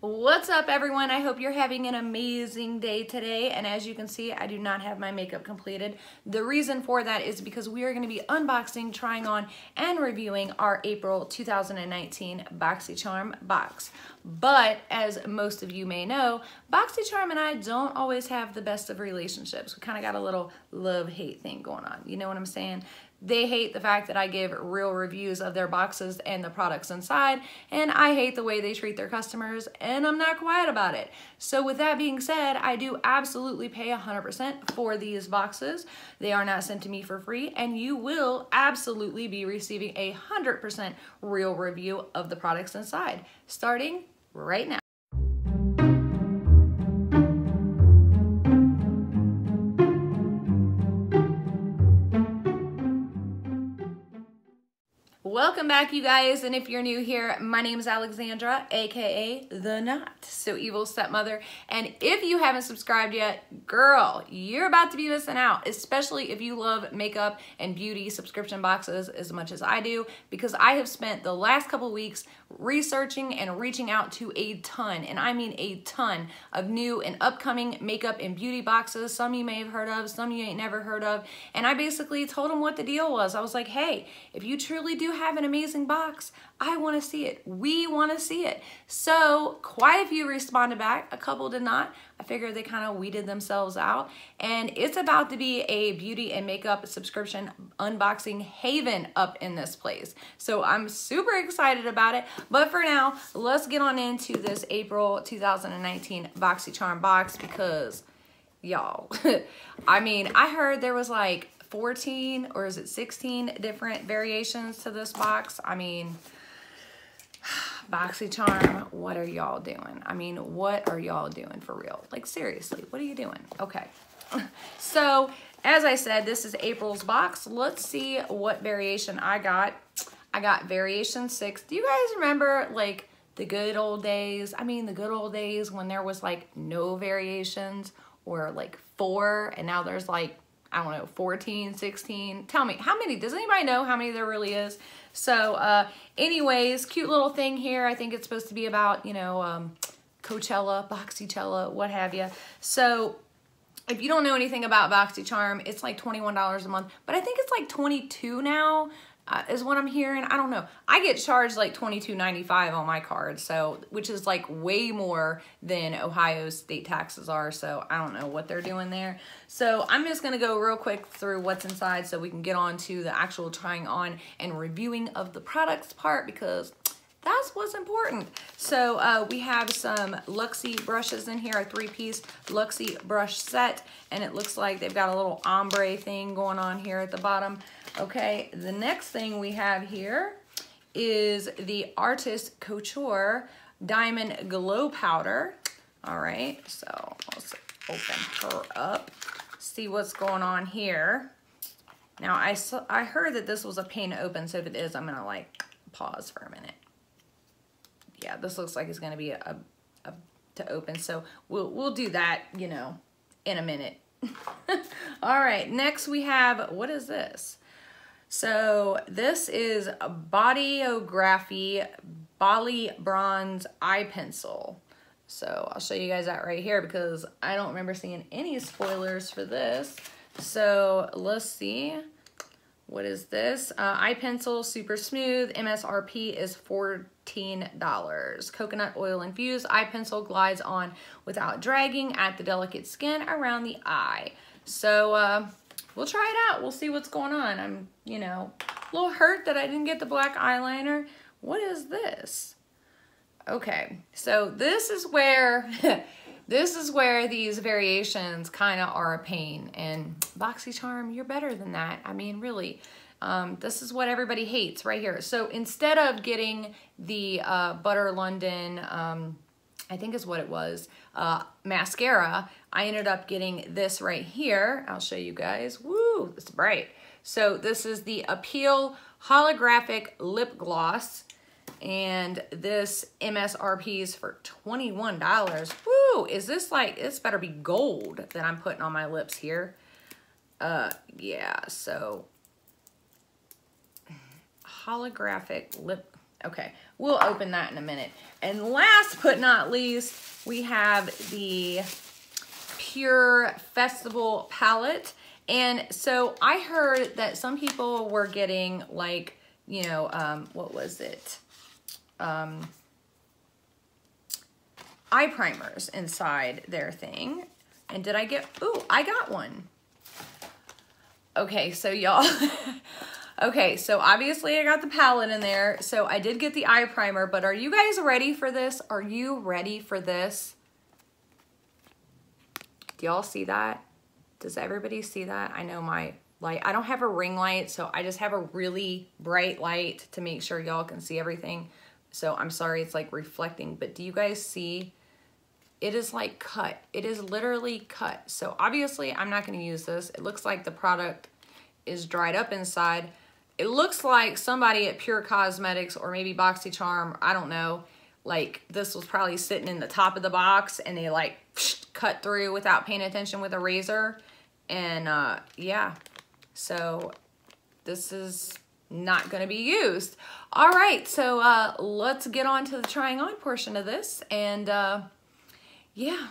What's up, everyone? I hope you're having an amazing day today. And as you can see, I do not have my makeup completed. The reason for that is because we are going to be unboxing, trying on, and reviewing our April 2019 Boxycharm box. But as most of you may know, Boxycharm and I don't always have the best of relationships. We kind of got a little love-hate thing going on. You know what I'm saying? They hate the fact that I give real reviews of their boxes and the products inside, and I hate the way they treat their customers, and I'm not quiet about it. So with that being said, I do absolutely pay 100% for these boxes. They are not sent to me for free, and you will absolutely be receiving a 100% real review of the products inside, starting right now. Welcome back, you guys, and if you're new here, my name is Alexandra, aka the Not So Evil Stepmother, and if you haven't subscribed yet, girl, you're about to be missing out, especially if you love makeup and beauty subscription boxes as much as I do, because I have spent the last couple weeks researching and reaching out to a ton, and I mean a ton, of new and upcoming makeup and beauty boxes. Some you may have heard of, some you ain't never heard of, and I basically told them what the deal was. I was like, hey, if you truly do have an amazing box, I want to see it. We want to see it. So quite a few responded back. A couple did not. I figured they kind of weeded themselves out. And it's about to be a beauty and makeup subscription unboxing haven up in this place. So I'm super excited about it. But for now, let's get on into this April 2019 Boxycharm box because, y'all, I mean, I heard there was like 14 or is it 16 different variations to this box. I mean, Boxycharm, what are y'all doing? I mean, what are y'all doing for real? Like, seriously, what are you doing? Okay. So, as I said, this is April's box. Let's see what variation I got. I got variation 6. Do you guys remember, like, the good old days? I mean, the good old days when there was, like, no variations or, like, 4, and now there's, like, I don't know, 14, 16. Tell me, how many? Does anybody know how many there really is? So anyways, cute little thing here. I think it's supposed to be about, you know, Coachella, Boxycharm, what have you. So if you don't know anything about Boxycharm, it's like $21 a month, but I think it's like 22 now. Is what I'm hearing. I don't know. I get charged like $22.95 on my card, so which is like way more than Ohio state taxes are, so I don't know what they're doing there. So I'm just gonna go real quick through what's inside so we can get on to the actual trying on and reviewing of the products part, because that's what's important. So we have some Luxie brushes in here, a 3-piece Luxie brush set, and it looks like they've got a little ombre thing going on here at the bottom. Okay, the next thing we have here is the Artist Couture Diamond Glow Powder. All right, so let's open her up, see what's going on here. Now, I heard that this was a pain to open, so if it is, I'm gonna like pause for a minute. Yeah, this looks like it's gonna be to open, so we'll do that, you know, in a minute. All right, next we have, what is this? So this is a Bodyography Bali Bronze Eye Pencil. So I'll show you guys that right here because I don't remember seeing any spoilers for this. So let's see. What is this? Eye pencil, super smooth. MSRP is $14. Coconut oil infused eye pencil glides on without dragging at the delicate skin around the eye. So we'll try it out. We'll see what's going on. I'm, you know, a little hurt that I didn't get the black eyeliner. What is this? Okay, so this is where this is where these variations kind of are a pain, and Boxycharm, you're better than that. I mean, really, this is what everybody hates right here. So instead of getting the Butter London, I think is what it was, mascara, I ended up getting this right here. I'll show you guys. Woo, it's bright. So this is the Appeal Holographic Lip Gloss. And this MSRP is for $21. Woo! Is this like, this better be gold that I'm putting on my lips here. Yeah, so holographic lip, Okay, we'll open that in a minute. And last but not least, we have the Pure Festival palette. And so I heard that some people were getting like, you know, what was it? Eye primers inside their thing. And did I get, ooh, I got one. Okay, so y'all, okay, so obviously I got the palette in there. So I did get the eye primer, but are you guys ready for this? Are you ready for this? Do y'all see that? Does everybody see that? I know my light, I don't have a ring light, so I just have a really bright light to make sure y'all can see everything. So I'm sorry, it's like reflecting, but do you guys see? It is like cut. It is literally cut. So obviously I'm not gonna use this. It looks like the product is dried up inside. It looks like somebody at Pure Cosmetics or maybe Boxycharm, I don't know, like this was probably sitting in the top of the box and they like cut through without paying attention with a razor. And yeah, so this is not gonna be used. All right, so let's get on to the trying on portion of this. And yeah.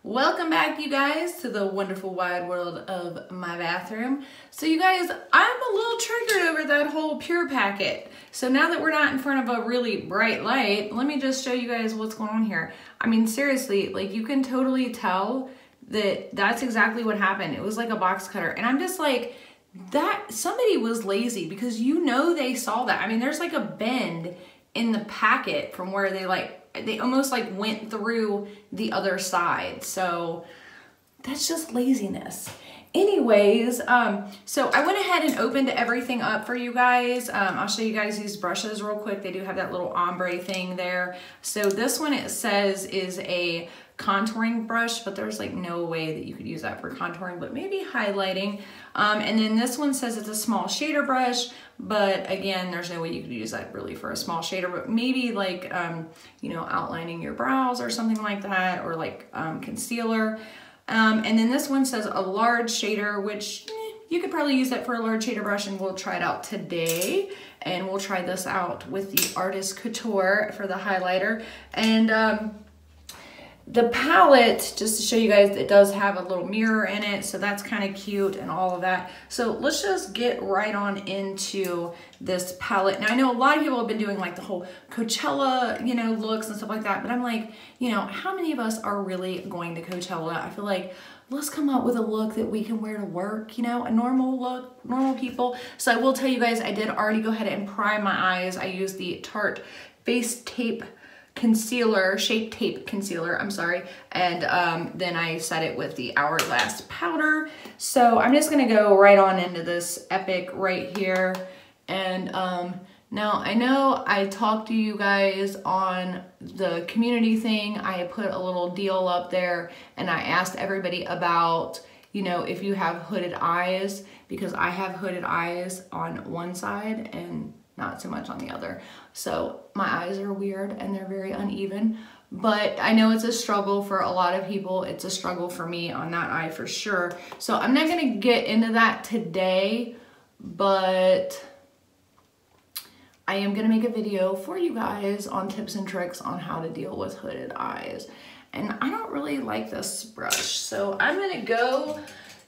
Welcome back, you guys, to the wonderful wide world of my bathroom. So you guys, I'm a little triggered over that whole Pure packet. So now that we're not in front of a really bright light, let me just show you guys what's going on here. I mean, seriously, like you can totally tell that that's exactly what happened. It was like a box cutter. And I'm just like, that somebody was lazy because you know they saw that. I mean, there's like a bend in the packet from where they almost like went through the other side. So that's just laziness. Anyways, so I went ahead and opened everything up for you guys. I'll show you guys these brushes real quick. They do have that little ombre thing there. So this one, it says, is a contouring brush, but there's like no way that you could use that for contouring, but maybe highlighting. And then this one says it's a small shader brush, but again, there's no way you could use that really for a small shader, but maybe like, you know, outlining your brows or something like that, or like concealer. And then this one says a large shader, which you could probably use that for a large shader brush, and we'll try it out today. And we'll try this out with the Artist Couture for the highlighter. And the palette, just to show you guys, it does have a little mirror in it, so that's kind of cute and all of that. So let's just get right on into this palette. Now I know a lot of people have been doing like the whole Coachella, you know, looks and stuff like that, but I'm like, you know, how many of us are really going to Coachella? I feel like let's come up with a look that we can wear to work, you know, a normal look, normal people. So I will tell you guys, I did already go ahead and prime my eyes. I used the Tarte Face Tape concealer, Shape Tape concealer, I'm sorry. And then I set it with the Hourglass powder. So I'm just gonna go right on into this Epic right here. And now I know I talked to you guys on the community thing. I put a little deal up there and I asked everybody about, you know, if you have hooded eyes, because I have hooded eyes on one side and not so much on the other. So my eyes are weird and they're very uneven, but I know it's a struggle for a lot of people. It's a struggle for me on that eye for sure. So I'm not gonna get into that today, but I am gonna make a video for you guys on tips and tricks on how to deal with hooded eyes. And I don't really like this brush. So I'm gonna go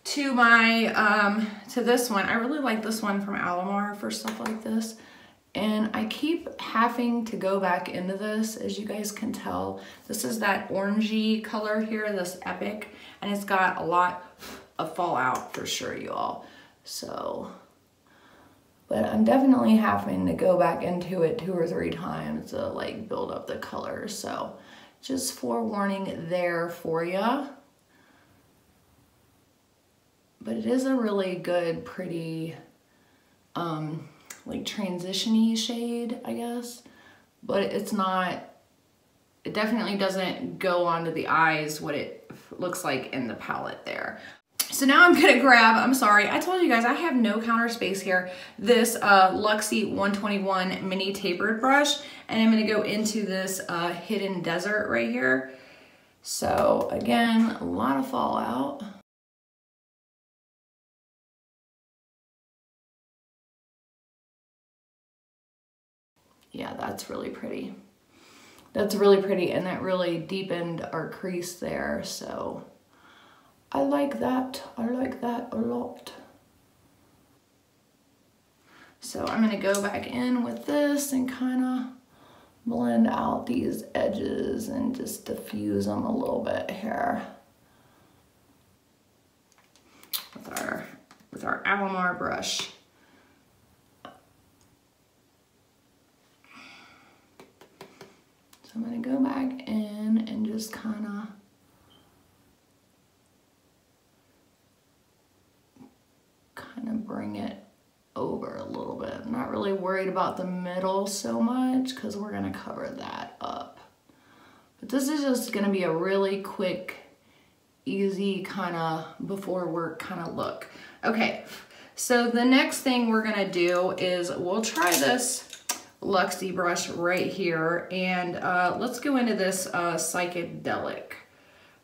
to my, to this one. I really like this one from Alamar for stuff like this. And I keep having to go back into this, as you guys can tell. This is that orangey color here, this Epic, and it's got a lot of fallout for sure, y'all. So, but I'm definitely having to go back into it 2 or 3 times to like build up the color. So just forewarning there for ya. But it is a really good, pretty, like transition-y shade, I guess, but it's not, it definitely doesn't go onto the eyes what it looks like in the palette there. So now I'm gonna grab, I'm sorry, I told you guys I have no counter space here, this Luxie 121 mini tapered brush, and I'm gonna go into this Hidden Desert right here. So again, a lot of fallout. Yeah, that's really pretty. That's really pretty, and that really deepened our crease there, so I like that. I like that a lot. So I'm gonna go back in with this and kind of blend out these edges and just diffuse them a little bit here with our Alomar brush. So I'm gonna go back in and just kind of bring it over a little bit. I'm not really worried about the middle so much because we're gonna cover that up. But this is just gonna be a really quick, easy kind of before work kind of look. Okay, so the next thing we're gonna do is we'll try this Luxie brush right here, and let's go into this psychedelic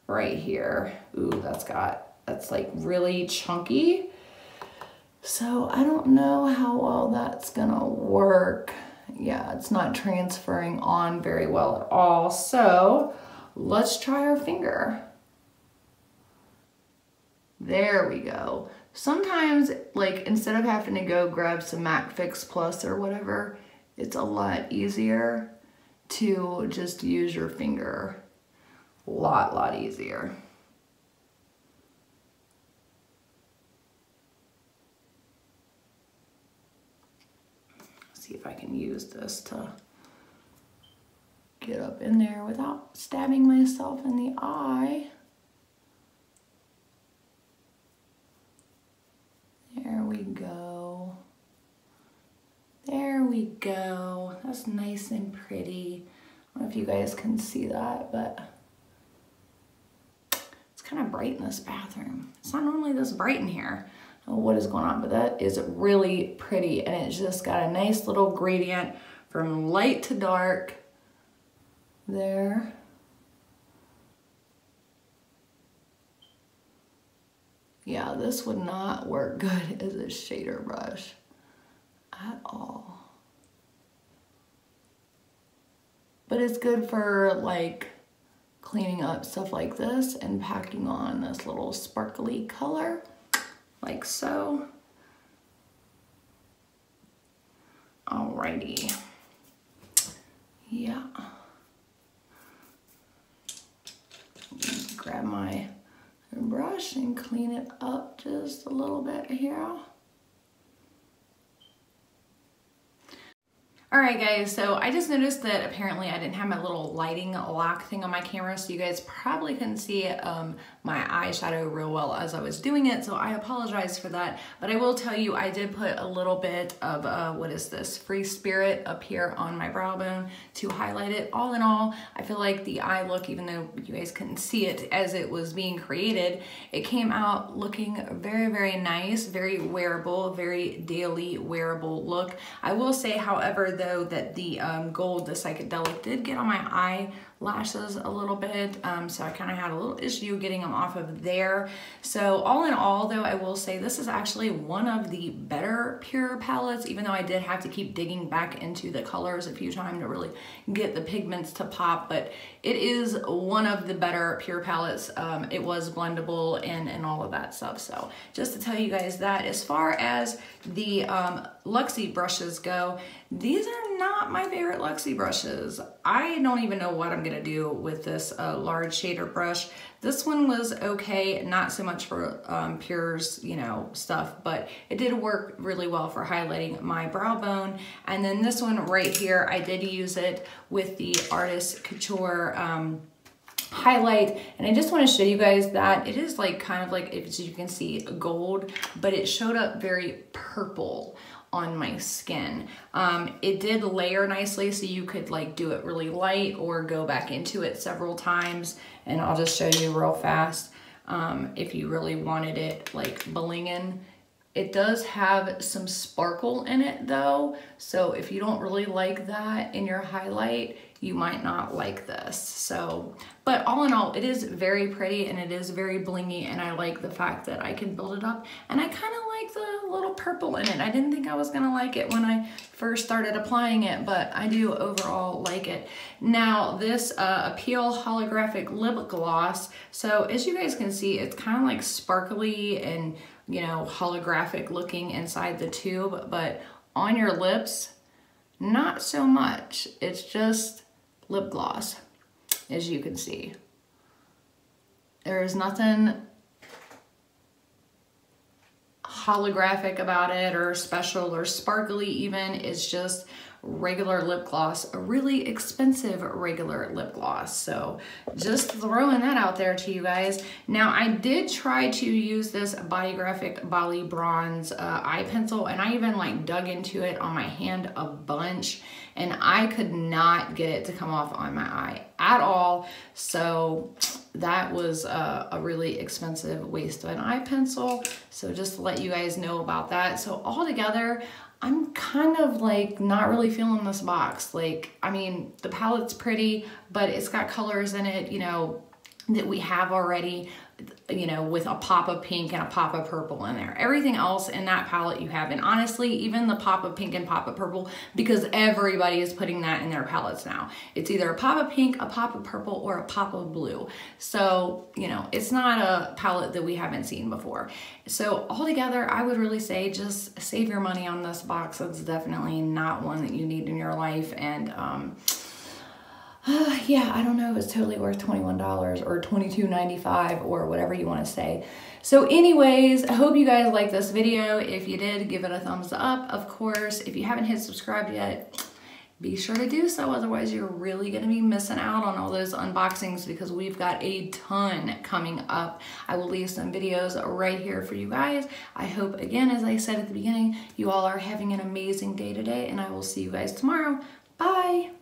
right here. Ooh, that's like really chunky. So I don't know how well that's gonna work. Yeah, it's not transferring on very well at all. So let's try our finger. There we go. Sometimes, like, instead of having to go grab some MAC Fix Plus or whatever, it's a lot easier to just use your finger. A lot easier. See if I can use this to get up in there without stabbing myself in the eye. There we go. There we go. That's nice and pretty. I don't know if you guys can see that, but it's kind of bright in this bathroom. It's not normally this bright in here. What is going on, but that is really pretty, and it's just got a nice little gradient from light to dark there. Yeah, this would not work good as a shader brush at all, but it's good for like cleaning up stuff like this and packing on this little sparkly color. Like so. Alrighty. Yeah. Grab my brush and clean it up just a little bit here. All right, guys, so I just noticed that apparently I didn't have my little lighting lock thing on my camera, so you guys probably couldn't see my eyeshadow real well as I was doing it, so I apologize for that. But I will tell you, I did put a little bit of, what is this, Free Spirit up here on my brow bone to highlight it. All in all, I feel like the eye look, even though you guys couldn't see it as it was being created, it came out looking very nice, very wearable, very daily wearable look. I will say, however, though, that the gold, the psychedelic, did get on my eyelashes a little bit, so I kind of had a little issue getting them off of there. So all in all, though, I will say this is actually one of the better pure palettes, even though I did have to keep digging back into the colors a few times to really get the pigments to pop, but it is one of the better pure palettes. It was blendable and all of that stuff. So just to tell you guys that, as far as the Luxie brushes go, these are not my favorite Luxie brushes. I don't even know what I'm gonna do with this large shader brush. This one was okay, not so much for Pure's, you know, stuff, but it did work really well for highlighting my brow bone. And then this one right here, I did use it with the Artist Couture highlight, and I just want to show you guys that it is like kind of like, if you can see, gold, but it showed up very purple on my skin. It did layer nicely, so you could like do it really light or go back into it several times, and I'll just show you real fast if you really wanted it like blinging. It does have some sparkle in it though, so if you don't really like that in your highlight, you might not like this. So, but all in all, it is very pretty and it is very blingy, and I like the fact that I can build it up, and I kind of like the little purple in it. I didn't think I was gonna like it when I first started applying it, but I do overall like it. Now this Appeal holographic lip gloss, so as you guys can see, it's kind of like sparkly and, you know, holographic looking inside the tube, but on your lips, not so much. It's just lip gloss, as you can see. There is nothing holographic about it or special or sparkly even. It's just regular lip gloss, a really expensive regular lip gloss. So just throwing that out there to you guys. Now I did try to use this Body Graphic Bali Bronze eye pencil, and I even like dug into it on my hand a bunch, and I could not get it to come off on my eye at all. So that was a really expensive waste of an eye pencil. So just to let you guys know about that. So altogether, I'm kind of like not really feeling this box. Like, I mean, the palette's pretty, but it's got colors in it, you know, that we have already, you know, with a pop of pink and a pop of purple in there. Everything else in that palette you have, and honestly, even the pop of pink and pop of purple, because everybody is putting that in their palettes now. It's either a pop of pink, a pop of purple, or a pop of blue. So, you know, it's not a palette that we haven't seen before. So altogether, I would really say just save your money on this box. It's definitely not one that you need in your life. And yeah, I don't know if it's totally worth $21 or $22.95 or whatever you want to say. So anyways, I hope you guys liked this video. If you did, give it a thumbs up. Of course, if you haven't hit subscribe yet, be sure to do so. Otherwise, you're really going to be missing out on all those unboxings, because we've got a ton coming up. I will leave some videos right here for you guys. I hope, again, as I said at the beginning, you all are having an amazing day today, and I will see you guys tomorrow. Bye.